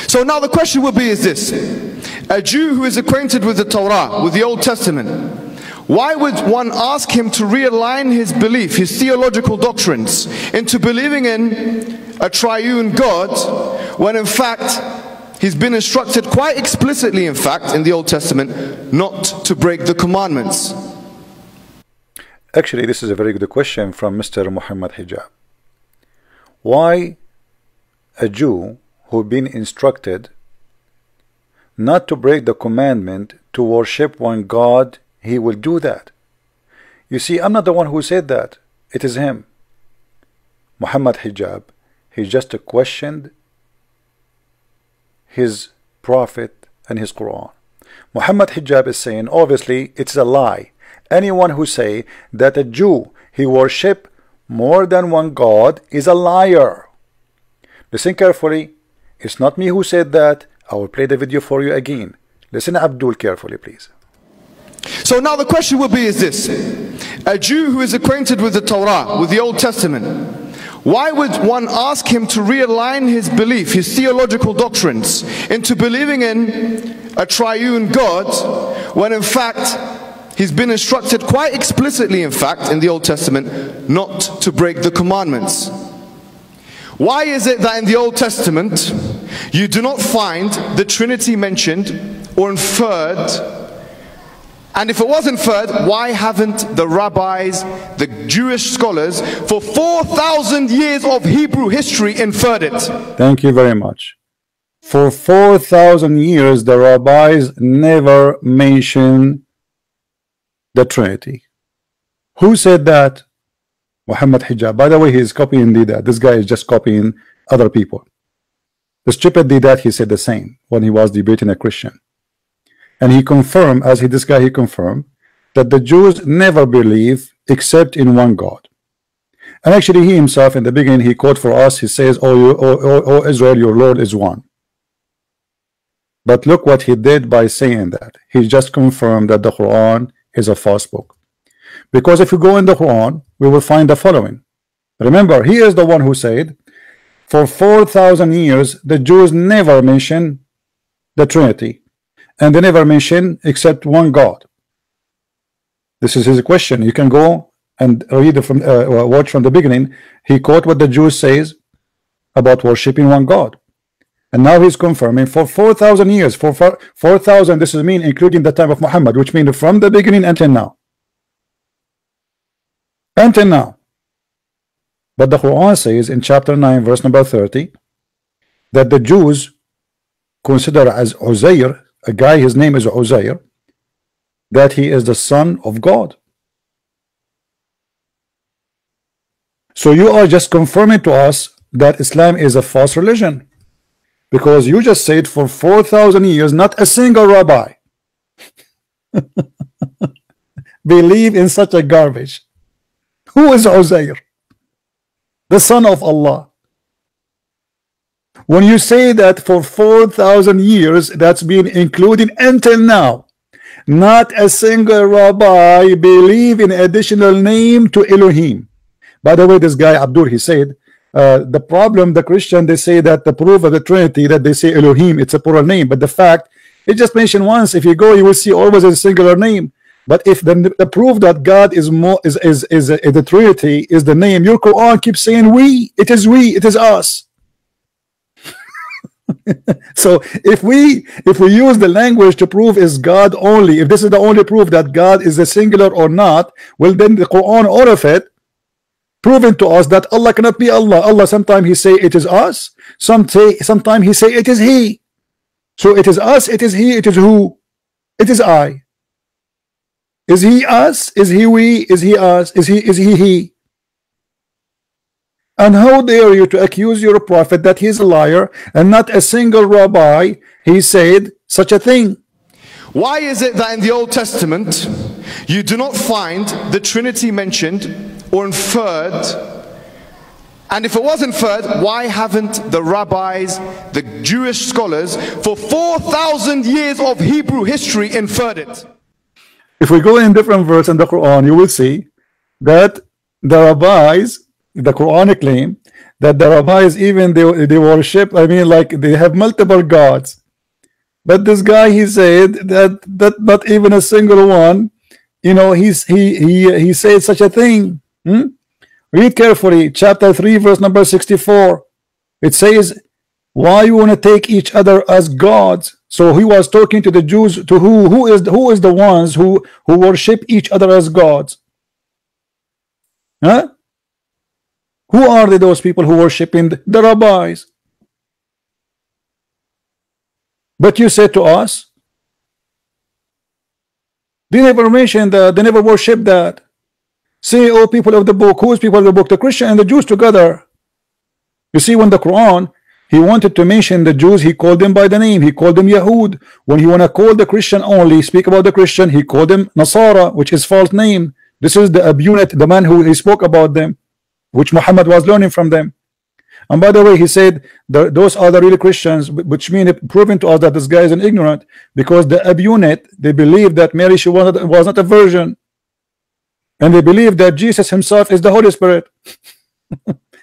So now the question would be is this: a Jew who is acquainted with the Torah, with the Old Testament, why would one ask him to realign his belief, his theological doctrines, into believing in a triune God, when in fact he's been instructed quite explicitly, in fact, in the Old Testament, not to break the commandments? Actually, this is a very good question from Mr. Mohammed Hijab. Why a Jew who been instructed not to break the commandment to worship one God, he will do that? You see, I'm not the one who said that. It is him. Mohammed Hijab, he just questioned his prophet and his Quran. Mohammed Hijab is saying, obviously, it's a lie. Anyone who say that a Jew, he worship more than one God, is a liar. Listen carefully. It's not me who said that. I will play the video for you again. Listen, Abdul, carefully, please. So now the question would be is this: a Jew who is acquainted with the Torah, with the Old Testament, why would one ask him to realign his belief, his theological doctrines, into believing in a triune God, when in fact he's been instructed quite explicitly, in fact, in the Old Testament, not to break the commandments? Why is it that in the Old Testament you do not find the Trinity mentioned or inferred? And if it was inferred, why haven't the rabbis, the Jewish scholars, for 4,000 years of Hebrew history inferred it? Thank you very much. For 4,000 years the rabbis never mentioned the Trinity. Who said that? Mohammed Hijab. By the way, he is copying Didat. This guy is just copying other people. The stupid Didat, he said the same when he was debating a Christian. And he confirmed, this guy, he confirmed that the Jews never believe except in one God. And actually he himself in the beginning, he quote for us, he says, O Israel, your Lord is one. But look what he did by saying that. He just confirmed that the Quran is a false book. Because if you go in the Quran, we will find the following. Remember, he is the one who said, for 4,000 years, the Jews never mentioned the Trinity. And they never mention except one God. This is his question. You can go and read it from watch from the beginning. He quote what the Jews says about worshiping one God, and now he's confirming for 4,000 years. For 4,000, this is mean including the time of Muhammad, which means from the beginning until now. Until now. But the Quran says in chapter 9, verse number 30, that the Jews consider as Uzair, a guy, his name is Uzair, that he is the son of God. So you are just confirming to us that Islam is a false religion, because you just said for 4,000 years not a single rabbi believe in such a garbage. Who is Uzair? The son of Allah. When you say that for 4,000 years, that's been included until now, not a single rabbi believe in additional name to Elohim. By the way, this guy Abdul, he said the problem, the Christian, they say that the proof of the Trinity, that they say Elohim, it's a plural name, but the fact it just mentioned once. If you go, you will see always a singular name. But if the proof that God is more is the Trinity is the name, your Quran keeps saying we, it is us. So if we use the language to prove is God only, if this is the only proof that God is a singular or not, well then the Quran, all of it proving to us that Allah cannot be Allah. Allah sometimes he say it is us, sometimes he say it is he. So it is us, it is he, it is who, it is I. Is he us? Is he we? Is he us? Is he? And how dare you to accuse your prophet that he's a liar, and not a single rabbi he said such a thing? Why is it that in the Old Testament you do not find the Trinity mentioned or inferred? And if it was inferred, why haven't the rabbis, the Jewish scholars, for 4,000 years of Hebrew history inferred it? If we go in different verse in the Quran, you will see that the rabbis, the Quranic claim that the rabbis even they worship, I mean, like they have multiple gods. But this guy, he said that not even a single one, you know, he said such a thing. Read carefully, chapter 3, verse number 64. It says, why you want to take each other as gods? So he was talking to the Jews, to who is the ones who worship each other as gods? Huh? Who are those people who worship in the rabbis? But you said to us, they never mentioned that, they never worship that. Say, oh, people of the book. Who is people of the book? The Christian and the Jews together. You see, when the Quran, he wanted to mention the Jews, he called them by the name. He called them Yahud. When he want to call the Christian only, speak about the Christian, he called them Nasara, which is false name. This is the Abunit, the man who he spoke about them, which Muhammad was learning from them. And by the way, he said those are the real Christians, which means proving to us that this guy is an ignorant, because the Abunit, they believe that Mary, she was not a virgin, and they believe that Jesus himself is the Holy Spirit.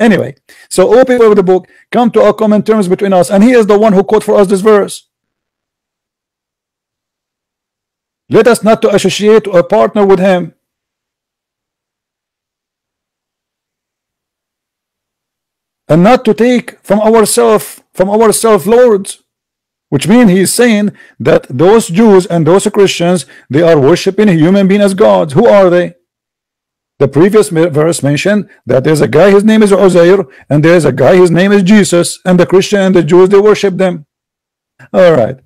Anyway, so all people of the book, come to a common terms between us, and he is the one who quote for us this verse. Let us not to associate or partner with him. And not to take from ourselves lords, which means he is saying that those Jews and those Christians, they are worshiping a human being as gods. Who are they? The previous verse mentioned that there's a guy, his name is Uzair, and there's a guy, his name is Jesus, and the Christian and the Jews, they worship them. All right,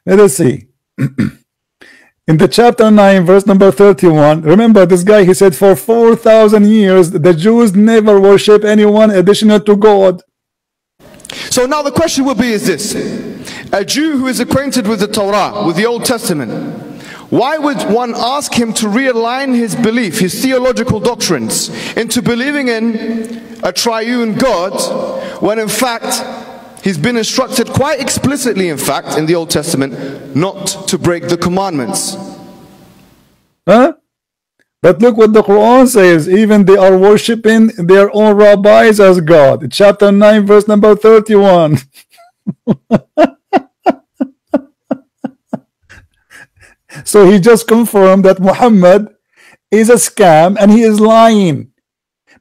let us see. In the chapter 9, verse number 31, remember this guy, he said for 4,000 years the Jews never worship anyone additional to God. So now the question will be is this: a Jew who is acquainted with the Torah, with the Old Testament, why would one ask him to realign his belief, his theological doctrines, into believing in a triune God, when in fact he's been instructed quite explicitly, in fact, in the Old Testament, not to break the commandments? Huh? But look what the Quran says, even they are worshipping their own rabbis as God. Chapter 9, verse number 31. So he just confirmed that Muhammad is a scam and he is lying,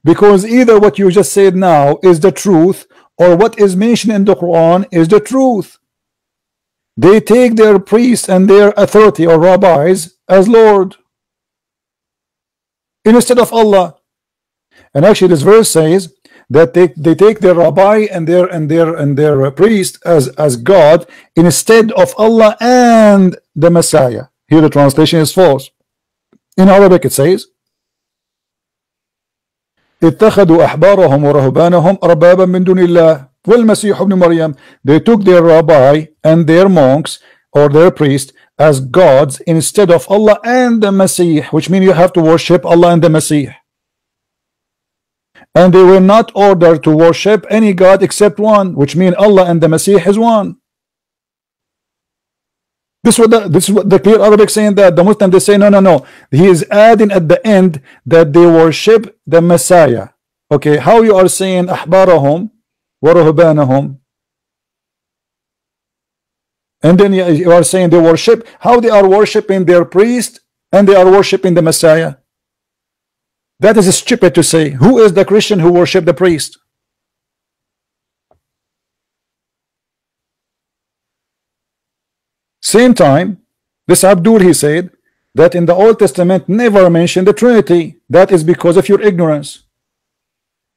because either what you just said now is the truth, or what is mentioned in the Quran is the truth. They take their priests and their authority or rabbis as Lord instead of Allah. And actually this verse says that they take their rabbi and their priest as God instead of Allah and the Messiah. Here the translation is false. In Arabic it says, اتخذوا أحبارهم ورهبانهم أربابا من دون الله والمسيح ابن مريم. They took their rabbi and their monks or their priest as gods instead of Allah and the Messiah, which means you have to worship Allah and the Messiah. And they were not ordered to worship any God except one, which means Allah and the Messiah is one. This is what the clear Arabic saying, that the Muslim they say no. He is adding at the end that they worship the Messiah. Okay, how you are saying ahbarahum wa ruhbanahum, and then you are saying they worship, how they are worshiping their priest and they are worshiping the Messiah? That is stupid to say. Who is the Christian who worship the priest? Same time, this Abdul, he said that in the Old Testament never mentioned the Trinity. That is because of your ignorance.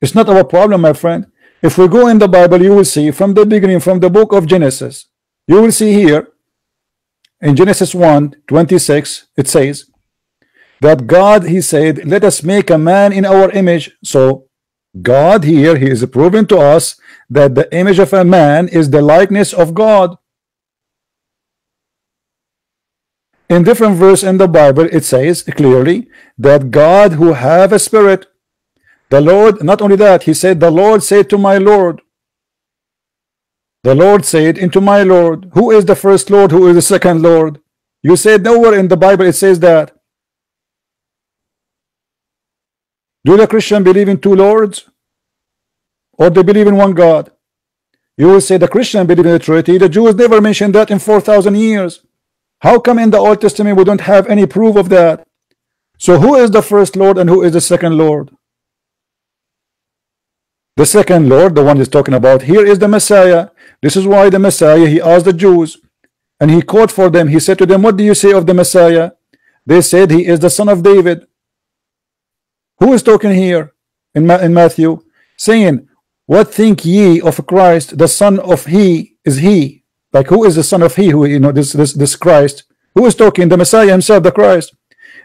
It's not our problem, my friend. If we go in the Bible, you will see from the beginning, from the book of Genesis, you will see here in Genesis 1:26, it says that God, he said, let us make a man in our image. So God here, he is proving to us that the image of a man is the likeness of God. In different verse in the Bible, it says clearly that God who have a spirit, the Lord, not only that, he said, the Lord said to my Lord. The Lord said into my Lord. Who is the first Lord? Who is the second Lord? You said nowhere in the Bible it says that. Do the Christian believe in two lords, or they believe in one God? You will say the Christian believe in the Trinity. The Jews never mentioned that in 4,000 years. How come in the Old Testament we don't have any proof of that? So who is the first Lord and who is the second Lord? The second Lord, the one he's talking about here, is the Messiah. This is why the Messiah, he asked the Jews and he called for them. He said to them, what do you say of the Messiah? They said he is the son of David. Who is talking here in Matthew? Saying, what think ye of Christ, the son of he is he? Like, who is the son of he? Who, you know, this Christ? Who is talking? The Messiah himself, the Christ.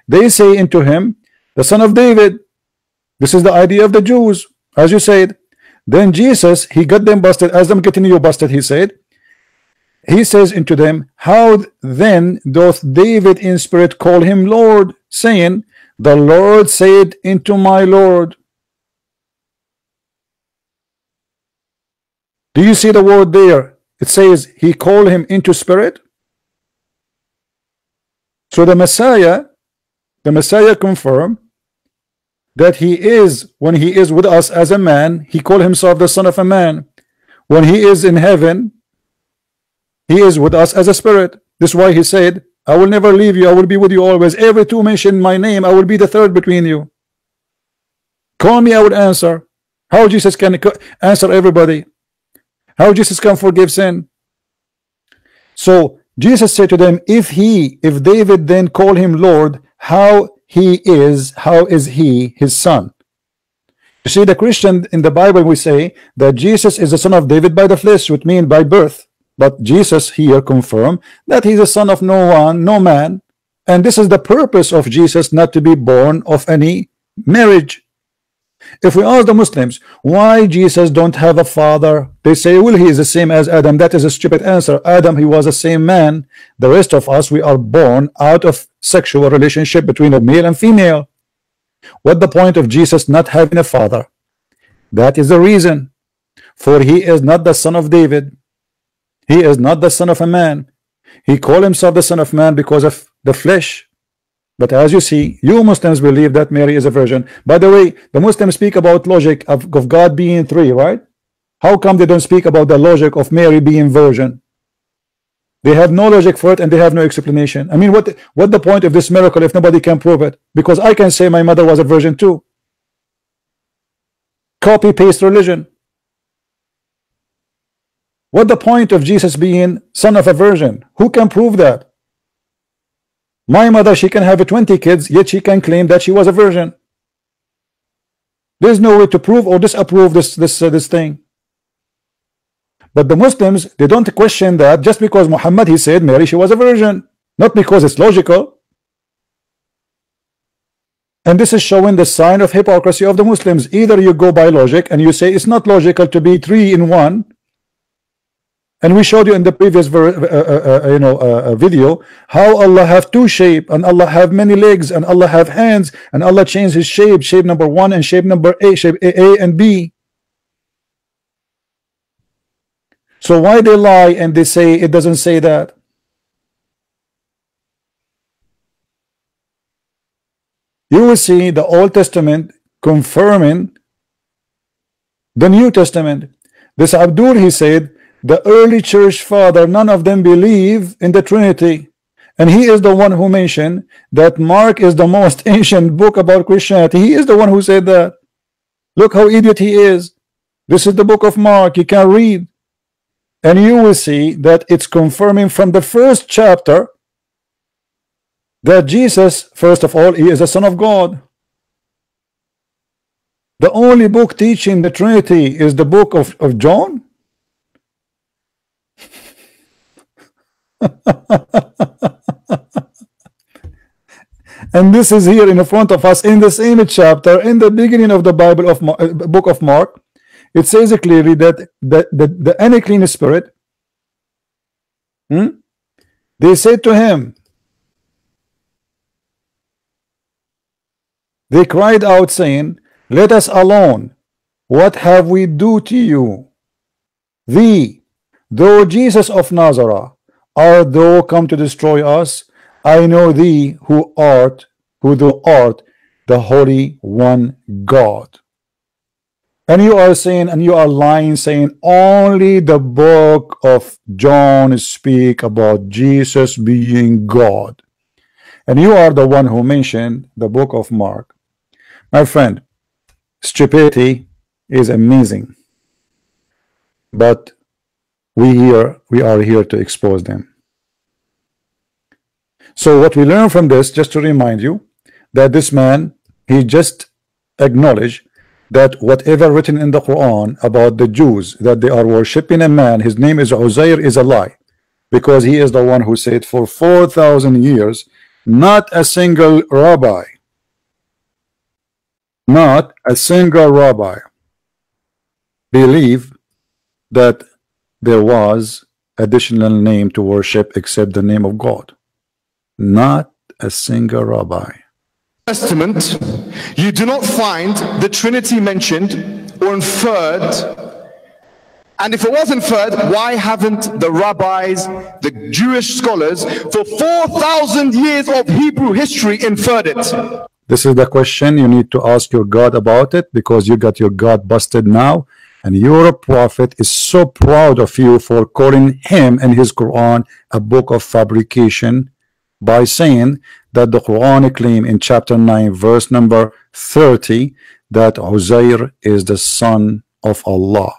They say unto him, the son of David. This is the idea of the Jews, as you said. Then Jesus, he got them busted. As them getting you busted, he said. He says unto them, how then doth David in spirit call him Lord, saying, the Lord said unto my Lord. Do you see the word there? It says he called him into spirit. So the Messiah confirmed that he is, when he is with us as a man, he called himself the son of a man. When he is in heaven, he is with us as a spirit. This is why he said, I will never leave you, I will be with you always. Every two mention my name, I will be the third between you. Call me, I will answer. How Jesus can answer everybody? How Jesus can forgive sin? So Jesus said to them, if David then called him Lord, how is he his son? You see, the Christian in the Bible, we say that Jesus is the son of David by the flesh, which means by birth. But Jesus here confirmed that he's the son of no man, and this is the purpose of Jesus, not to be born of any marriage. If we ask the Muslims why Jesus don't have a father, they say, well, he is the same as Adam. That is a stupid answer. Adam, he was the same man. The rest of us, we are born out of sexual relationship between a male and female. What the point of Jesus not having a father? That is the reason. For he is not the son of David. He is not the son of a man. He called himself the son of man because of the flesh. But as you see, you Muslims believe that Mary is a virgin. By the way, the Muslims speak about logic of God being three, right? How come they don't speak about the logic of Mary being virgin? They have no logic for it and they have no explanation. I mean, what the point of this miracle if nobody can prove it? Because I can say my mother was a virgin too. Copy paste religion. What the point of Jesus being son of a virgin? Who can prove that? My mother, she can have 20 kids, yet she can claim that she was a virgin. There's no way to prove or disapprove this thing. But the Muslims, they don't question that just because Muhammad, he said Mary, she was a virgin, not because it's logical. And this is showing the sign of hypocrisy of the Muslims. Either you go by logic and you say it's not logical to be three in one. And we showed you in the previous video how Allah have two shape and Allah have many legs and Allah have hands and Allah changed his shape number 1 and shape number A, shape A and B. So why they lie and they say it doesn't say that? You will see the Old Testament confirming the New Testament. This Abdul, he said, the early church father, none of them believe in the Trinity, and he is the one who mentioned that Mark is the most ancient book about Christianity. He is the one who said that. Look how idiot he is. This is the book of Mark. You can read, and you will see that it's confirming from the first chapter that Jesus, first of all, he is the Son of God. The only book teaching the Trinity is the book of John. And this is here in front of us in the same chapter in the beginning of the Bible of book of Mark. It says clearly that the unclean spirit, they said to him, they cried out saying, let us alone, what have we do to you? Thee, though Jesus of Nazareth, art thou come to destroy us? I know thee who thou art, the Holy One God. And you are saying, and you are lying, saying only the book of John speak about Jesus being God. And you are the one who mentioned the book of Mark. My friend, stupidity is amazing. But we are here to expose them. So what we learn from this, just to remind you, that this man, he just acknowledged that whatever written in the Quran about the Jews, that they are worshiping a man, his name is Uzair, is a lie, because he is the one who said for 4,000 years, not a single rabbi, not a single rabbi believe that there was additional name to worship except the name of God. Not a single rabbi. Testament, you do not find the Trinity mentioned or inferred. And if it was inferred, why haven't the rabbis, the Jewish scholars, for 4,000 years of Hebrew history inferred it? This is the question you need to ask your God about it, because you got your God busted now, and your prophet is so proud of you for calling him and his Quran a book of fabrication, by saying that the Quran claim in chapter 9 verse number 30 that Uzair is the son of Allah.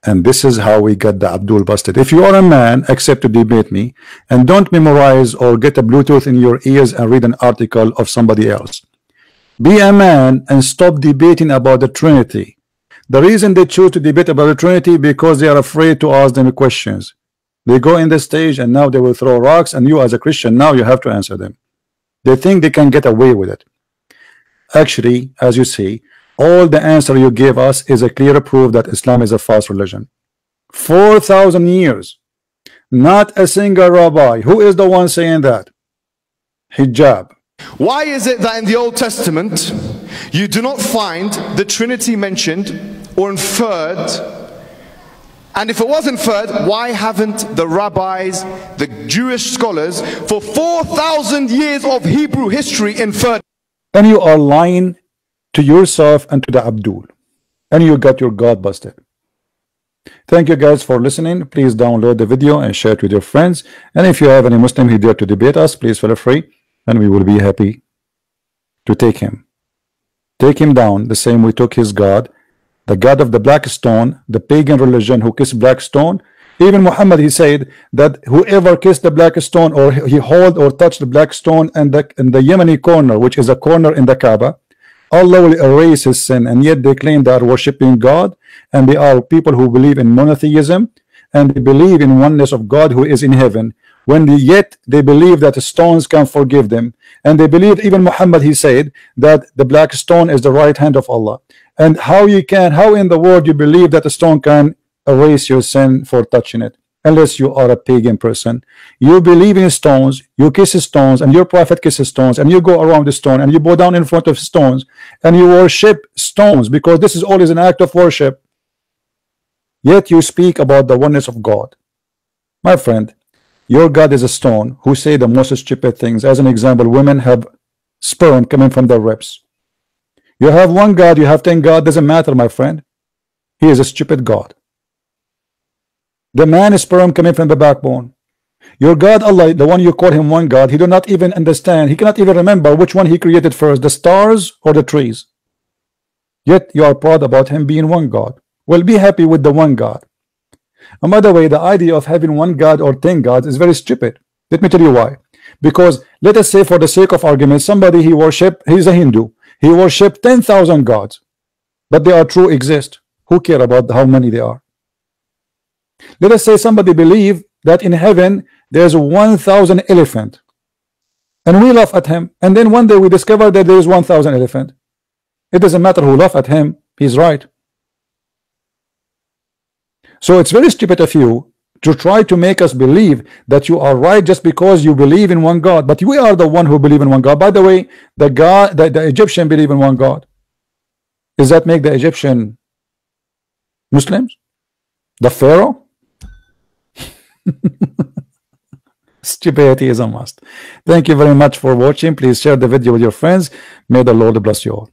And this is how we got the Abdul busted. If you are a man, accept to debate me, and don't memorize or get a Bluetooth in your ears and read an article of somebody else. Be a man and stop debating about the Trinity. The reason they choose to debate about the Trinity, because they are afraid to ask them questions. They go in the stage and now they will throw rocks, and you as a Christian now you have to answer them. They think they can get away with it. Actually, as you see, all the answer you gave us is a clear proof that Islam is a false religion. 4,000 years, not a single rabbi. Who is the one saying that? Hijab. Why is it that in the Old Testament you do not find the Trinity mentioned or inferred? And if it was inferred, why haven't the rabbis, the Jewish scholars, for 4,000 years of Hebrew history inferred? And you are lying to yourself and to the Abdul, and you got your God busted. Thank you guys for listening. Please download the video and share it with your friends. And if you have any Muslim who dare to debate us, please feel free, and we will be happy to take him. Take him down the same we took his God, the God of the black stone, the pagan religion who kissed black stone. Even Muhammad, he said that whoever kissed the black stone, or he hold or touched the black stone and the Yemeni corner, which is a corner in the Kaaba, Allah will erase his sin. And yet they claim they are worshiping God, and they are people who believe in monotheism, and they believe in oneness of God who is in heaven, when yet they believe that the stones can forgive them. And they believe, even Muhammad, he said that the black stone is the right hand of Allah. And how in the world you believe that a stone can erase your sin for touching it, unless you are a pagan person? You believe in stones, you kiss stones, and your prophet kisses stones, and you go around the stone, and you bow down in front of stones, and you worship stones, because this is always an act of worship. Yet you speak about the oneness of God. My friend, your God is a stone who say the most stupid things. As an example, women have sperm coming from their ribs. You have one God, you have 10 God, doesn't matter, my friend. He is a stupid God. The man is sperm coming from the backbone. Your God, Allah, the one you call him one God, he do not even understand. He cannot even remember which one he created first, the stars or the trees. Yet you are proud about him being one God. Well, be happy with the one God. And by the way, the idea of having one God or 10 gods is very stupid. Let me tell you why. Because let us say, for the sake of argument, somebody he's a Hindu. He worshipped 10,000 gods, but they are true, exist. Who care about how many they are? Let us say somebody believe that in heaven there's 1,000 elephant, and we laugh at him, and then one day we discover that there is 1,000 elephant. It doesn't matter who laugh at him, he's right. So it's very stupid of you to try to make us believe that you are right just because you believe in one God. But we are the one who believe in one God. By the way, the Egyptian believe in one God. Does that make the Egyptian Muslims? The Pharaoh? Stupidity is a must. Thank you very much for watching. Please share the video with your friends. May the Lord bless you all.